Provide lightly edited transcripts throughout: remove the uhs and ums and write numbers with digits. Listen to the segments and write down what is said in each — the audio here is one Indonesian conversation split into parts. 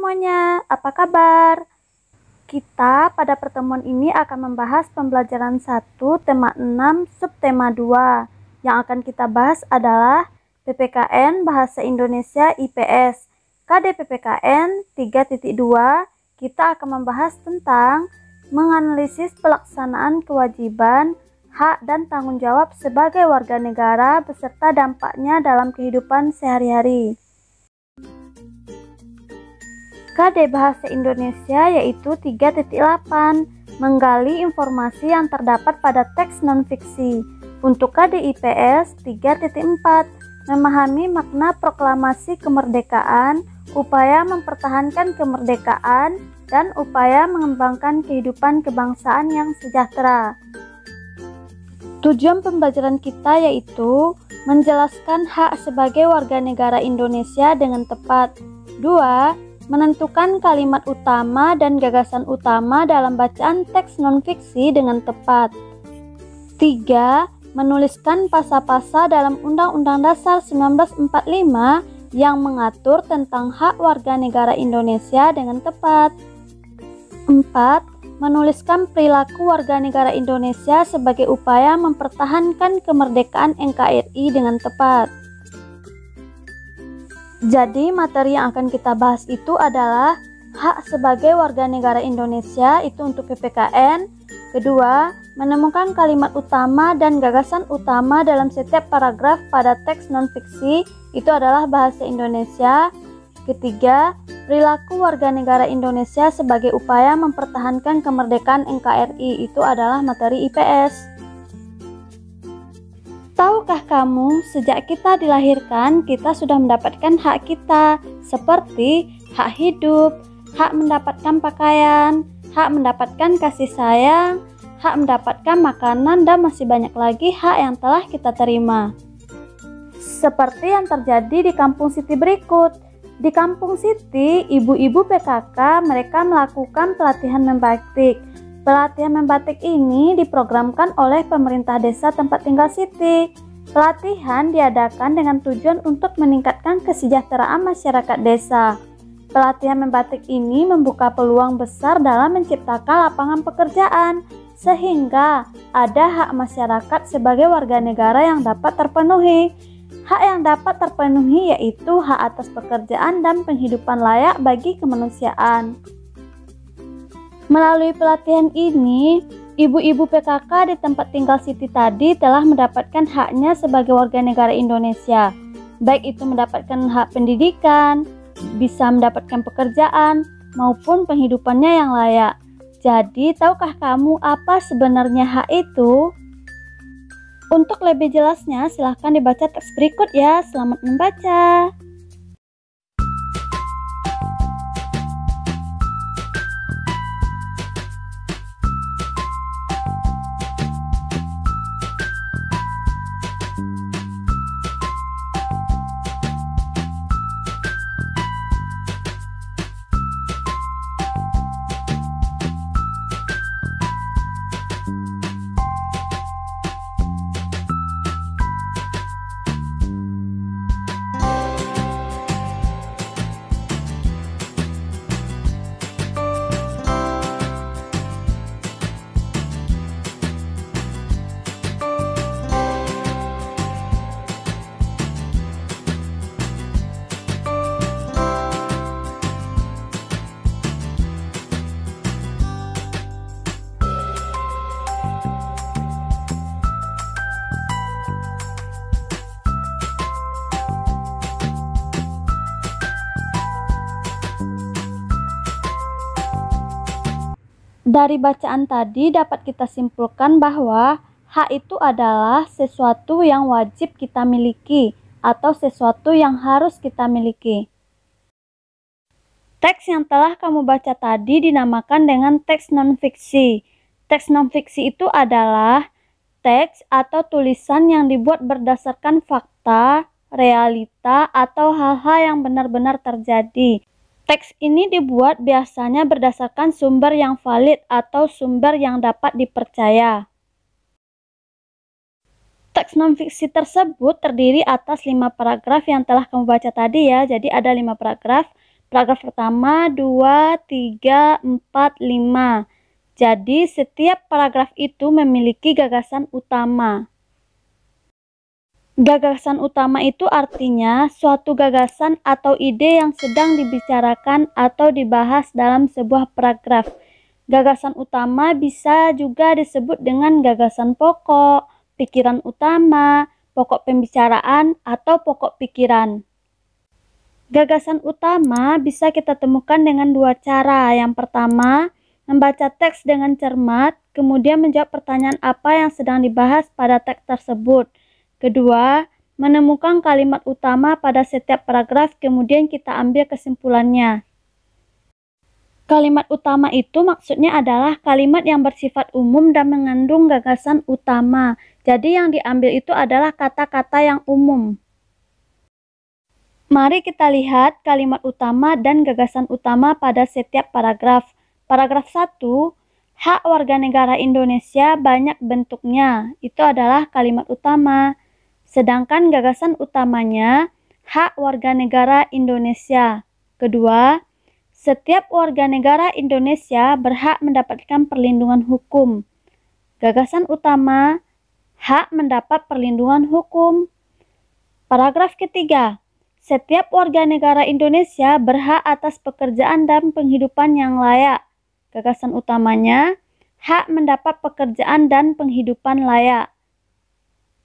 semuanya, apa kabar? Kita pada pertemuan ini akan membahas pembelajaran 1 tema 6 subtema 2. Yang akan kita bahas adalah PPKN Bahasa Indonesia IPS. KD PPKN 3.2, kita akan membahas tentang menganalisis pelaksanaan kewajiban, hak dan tanggung jawab sebagai warga negara beserta dampaknya dalam kehidupan sehari-hari. KD Bahasa Indonesia yaitu 3.8, menggali informasi yang terdapat pada teks non-fiksi. Untuk KD IPS 3.4, memahami makna proklamasi kemerdekaan, upaya mempertahankan kemerdekaan, dan upaya mengembangkan kehidupan kebangsaan yang sejahtera. Tujuan pembelajaran kita yaitu menjelaskan hak sebagai warga negara Indonesia dengan tepat. 2. Menentukan kalimat utama dan gagasan utama dalam bacaan teks non-fiksi dengan tepat. 3. Menuliskan pasal-pasal dalam Undang-Undang Dasar 1945 yang mengatur tentang hak warga negara Indonesia dengan tepat. 4. Menuliskan perilaku warga negara Indonesia sebagai upaya mempertahankan kemerdekaan NKRI dengan tepat. Jadi materi yang akan kita bahas itu adalah hak sebagai warga negara Indonesia, itu untuk PPKN. Kedua, menemukan kalimat utama dan gagasan utama dalam setiap paragraf pada teks non-fiksi, itu adalah bahasa Indonesia. Ketiga, perilaku warga negara Indonesia sebagai upaya mempertahankan kemerdekaan NKRI, itu adalah materi IPS. Tahukah kamu, sejak kita dilahirkan, kita sudah mendapatkan hak kita, seperti hak hidup, hak mendapatkan pakaian, hak mendapatkan kasih sayang, hak mendapatkan makanan, dan masih banyak lagi hak yang telah kita terima. Seperti yang terjadi di Kampung Siti berikut. Di Kampung Siti, ibu-ibu PKK mereka melakukan pelatihan membatik. Pelatihan membatik ini diprogramkan oleh pemerintah desa tempat tinggal Siti. Pelatihan diadakan dengan tujuan untuk meningkatkan kesejahteraan masyarakat desa. Pelatihan membatik ini membuka peluang besar dalam menciptakan lapangan pekerjaan, sehingga ada hak masyarakat sebagai warga negara yang dapat terpenuhi. Hak yang dapat terpenuhi yaitu hak atas pekerjaan dan penghidupan layak bagi kemanusiaan. Melalui pelatihan ini, ibu-ibu PKK di tempat tinggal Siti tadi telah mendapatkan haknya sebagai warga negara Indonesia, baik itu mendapatkan hak pendidikan, bisa mendapatkan pekerjaan, maupun penghidupannya yang layak. Jadi, tahukah kamu apa sebenarnya hak itu? Untuk lebih jelasnya, silahkan dibaca teks berikut ya. Selamat membaca. Dari bacaan tadi dapat kita simpulkan bahwa hak itu adalah sesuatu yang wajib kita miliki atau sesuatu yang harus kita miliki. Teks yang telah kamu baca tadi dinamakan dengan teks non-fiksi. Teks non-fiksi itu adalah teks atau tulisan yang dibuat berdasarkan fakta, realita, atau hal-hal yang benar-benar terjadi. Teks ini dibuat biasanya berdasarkan sumber yang valid atau sumber yang dapat dipercaya. Teks non-fiksi tersebut terdiri atas 5 paragraf yang telah kamu baca tadi ya. Jadi ada 5 paragraf. Paragraf pertama, 2, 3, 4, 5. Jadi setiap paragraf itu memiliki gagasan utama. Gagasan utama itu artinya suatu gagasan atau ide yang sedang dibicarakan atau dibahas dalam sebuah paragraf. Gagasan utama bisa juga disebut dengan gagasan pokok, pikiran utama, pokok pembicaraan, atau pokok pikiran. Gagasan utama bisa kita temukan dengan dua cara. Yang pertama, membaca teks dengan cermat, kemudian menjawab pertanyaan apa yang sedang dibahas pada teks tersebut. Kedua, menemukan kalimat utama pada setiap paragraf, kemudian kita ambil kesimpulannya. Kalimat utama itu maksudnya adalah kalimat yang bersifat umum dan mengandung gagasan utama. Jadi yang diambil itu adalah kata-kata yang umum. Mari kita lihat kalimat utama dan gagasan utama pada setiap paragraf. Paragraf 1, hak warga negara Indonesia banyak bentuknya. Itu adalah kalimat utama. Sedangkan gagasan utamanya, hak warga negara Indonesia. Kedua, setiap warga negara Indonesia berhak mendapatkan perlindungan hukum. Gagasan utama, hak mendapat perlindungan hukum. Paragraf ketiga, setiap warga negara Indonesia berhak atas pekerjaan dan penghidupan yang layak. Gagasan utamanya, hak mendapat pekerjaan dan penghidupan layak.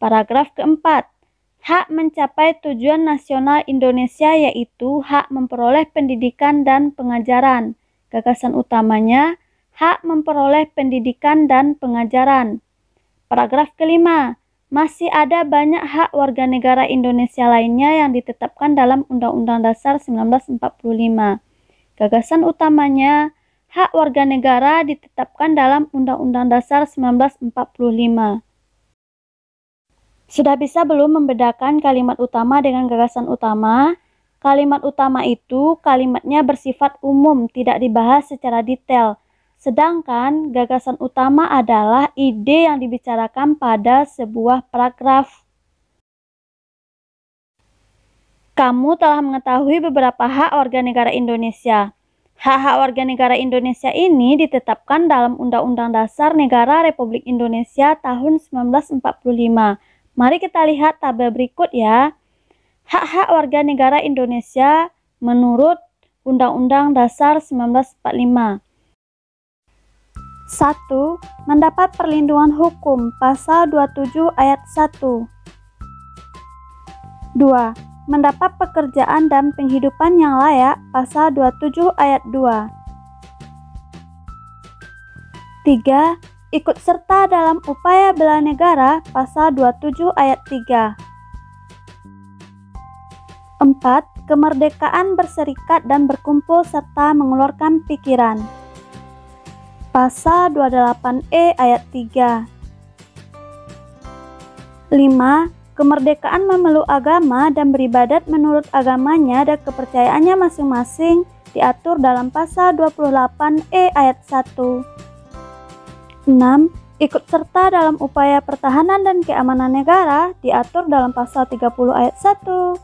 Paragraf keempat, hak mencapai tujuan nasional Indonesia yaitu hak memperoleh pendidikan dan pengajaran. Gagasan utamanya, hak memperoleh pendidikan dan pengajaran. Paragraf kelima, masih ada banyak hak warga negara Indonesia lainnya yang ditetapkan dalam Undang-Undang Dasar 1945. Gagasan utamanya, hak warga negara ditetapkan dalam Undang-Undang Dasar 1945. Sudah bisa belum membedakan kalimat utama dengan gagasan utama? Kalimat utama itu kalimatnya bersifat umum, tidak dibahas secara detail. Sedangkan gagasan utama adalah ide yang dibicarakan pada sebuah paragraf. Kamu telah mengetahui beberapa hak warga negara Indonesia. Hak-hak warga negara Indonesia ini ditetapkan dalam Undang-Undang Dasar Negara Republik Indonesia tahun 1945. Mari kita lihat tabel berikut ya. Hak-hak warga negara Indonesia menurut Undang-Undang Dasar 1945. 1. Mendapat perlindungan hukum, Pasal 27 Ayat 1. 2. Mendapat pekerjaan dan penghidupan yang layak, Pasal 27 Ayat 2. 3. Ikut serta dalam upaya bela negara, Pasal 27 Ayat 3. 4. Kemerdekaan berserikat dan berkumpul serta mengeluarkan pikiran, Pasal 28E Ayat 3. 5. Kemerdekaan memeluk agama dan beribadat menurut agamanya dan kepercayaannya masing-masing diatur dalam Pasal 28E Ayat 1. 6. Ikut serta dalam upaya pertahanan dan keamanan negara diatur dalam Pasal 30 Ayat 1.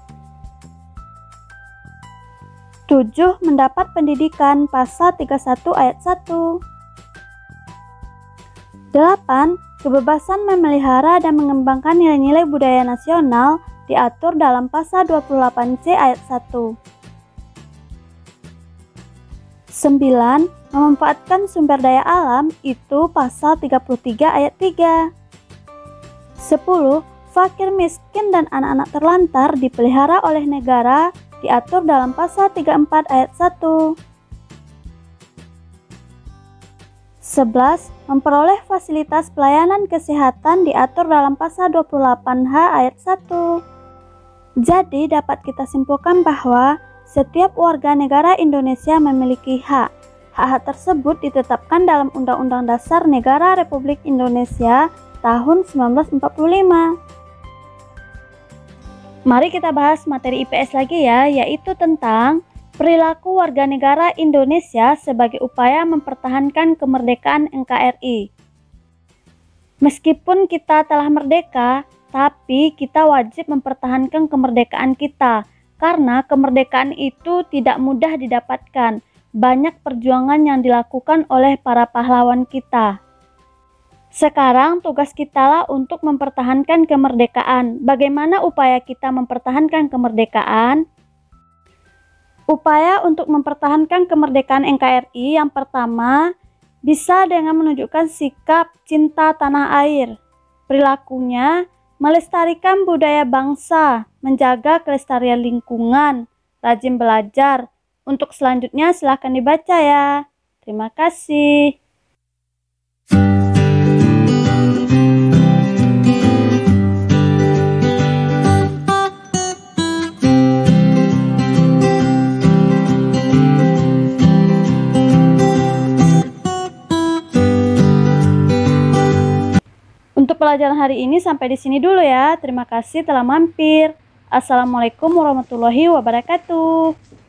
7. Mendapat pendidikan, Pasal 31 Ayat 1. 8. Kebebasan memelihara dan mengembangkan nilai-nilai budaya nasional diatur dalam Pasal 28C Ayat 1. 9. Memanfaatkan sumber daya alam itu Pasal 33 Ayat 3. 10. Fakir miskin dan anak-anak terlantar dipelihara oleh negara diatur dalam Pasal 34 Ayat 1. 11. Memperoleh fasilitas pelayanan kesehatan diatur dalam Pasal 28H Ayat 1. Jadi dapat kita simpulkan bahwa setiap warga negara Indonesia memiliki hak. Hak-hak tersebut ditetapkan dalam Undang-Undang Dasar Negara Republik Indonesia tahun 1945. Mari kita bahas materi IPS lagi ya, yaitu tentang perilaku warga negara Indonesia sebagai upaya mempertahankan kemerdekaan NKRI. Meskipun kita telah merdeka, tapi kita wajib mempertahankan kemerdekaan kita. Karena kemerdekaan itu tidak mudah didapatkan. Banyak perjuangan yang dilakukan oleh para pahlawan kita. Sekarang tugas kita lah untuk mempertahankan kemerdekaan. Bagaimana upaya kita mempertahankan kemerdekaan? Upaya untuk mempertahankan kemerdekaan NKRI yang pertama bisa dengan menunjukkan sikap cinta tanah air. Perilakunya melestarikan budaya bangsa, menjaga kelestarian lingkungan, rajin belajar. Untuk selanjutnya silahkan dibaca ya. Terima kasih. Untuk pelajaran hari ini sampai di sini dulu ya. Terima kasih telah mampir. Assalamualaikum warahmatullahi wabarakatuh.